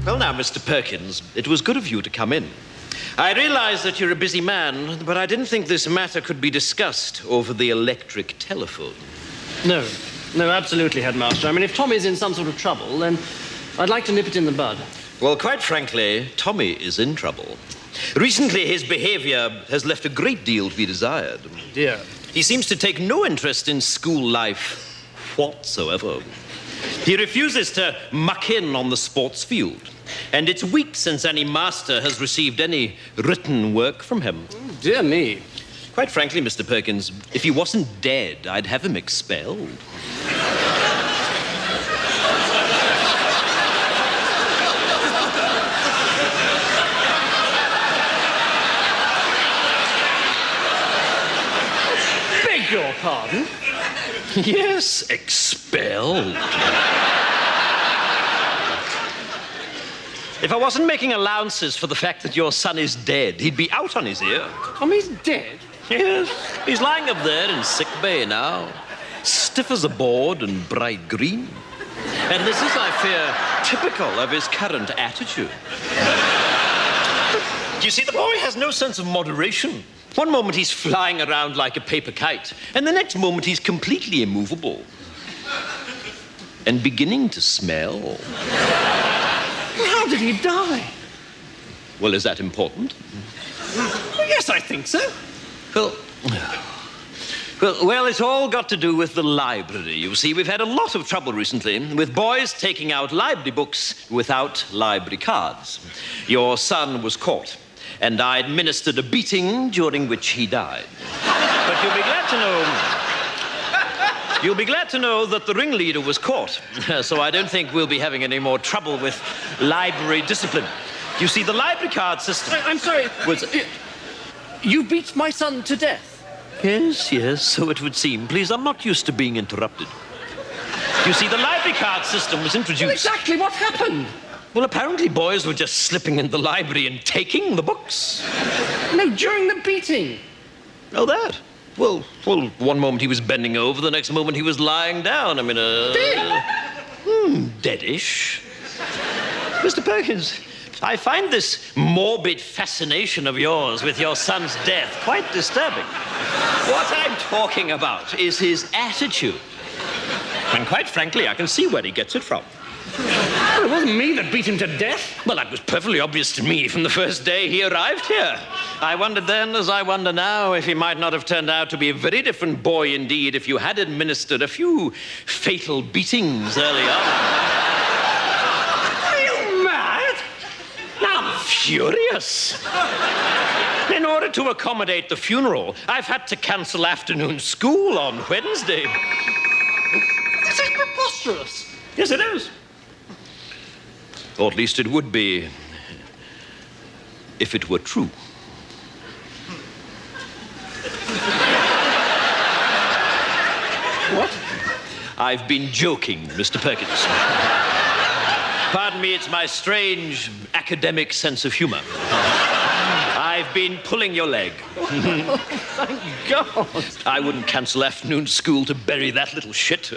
Well, now, Mr. Perkins, it was good of you to come in. I realize that you're a busy man, but I didn't think this matter could be discussed over the electric telephone. No, absolutely, Headmaster. I mean, if Tommy's in some sort of trouble, then I'd like to nip it in the bud. Well, quite frankly, Tommy is in trouble. Recently, his behavior has left a great deal to be desired. Dear. He seems to take no interest in school life whatsoever. He refuses to muck in on the sports field. And it's weeks since any master has received any written work from him. Oh, dear me. Quite frankly, Mr. Perkins, if he wasn't dead, I'd have him expelled. Beg your pardon? Yes, expelled. If I wasn't making allowances for the fact that your son is dead, he'd be out on his ear. Tommy's dead? Yes, he's lying up there in sick bay now, stiff as a board and bright green. And this is, I fear, typical of his current attitude. You see, the boy has no sense of moderation. One moment he's flying around like a paper kite, and the next moment he's completely immovable. And beginning to smell. How did he die? Well, is that important? Well, yes, I think so. Well, it's all got to do with the library. You see, we've had a lot of trouble recently with boys taking out library books without library cards. Your son was caught, and I administered a beating during which he died. But you'll be glad to know that the ringleader was caught, so I don't think we'll be having any more trouble with library discipline. You see, the library card system... I'm sorry. You beat my son to death? Yes, so it would seem. Please, I'm not used to being interrupted. You see, the library card system was introduced... Well, exactly what happened? Well, apparently boys were just slipping in the library and taking the books. No, during the beating. Oh, that? Well, one moment he was bending over, the next moment he was lying down. I mean, deadish. Mr. Perkins, I find this morbid fascination of yours with your son's death quite disturbing. What I'm talking about is his attitude. And quite frankly, I can see where he gets it from. Well, it wasn't me that beat him to death. Well, that was perfectly obvious to me from the first day he arrived here. I wondered then, as I wonder now, if he might not have turned out to be a very different boy indeed if you had administered a few fatal beatings early on. Are you mad? I'm furious. In order to accommodate the funeral, I've had to cancel afternoon school on Wednesday. This is preposterous. Yes, it is. Or at least it would be if it were true. What? I've been joking, Mr. Perkins. Pardon me, it's my strange academic sense of humor. I've been pulling your leg. Thank God. I wouldn't cancel afternoon school to bury that little shit.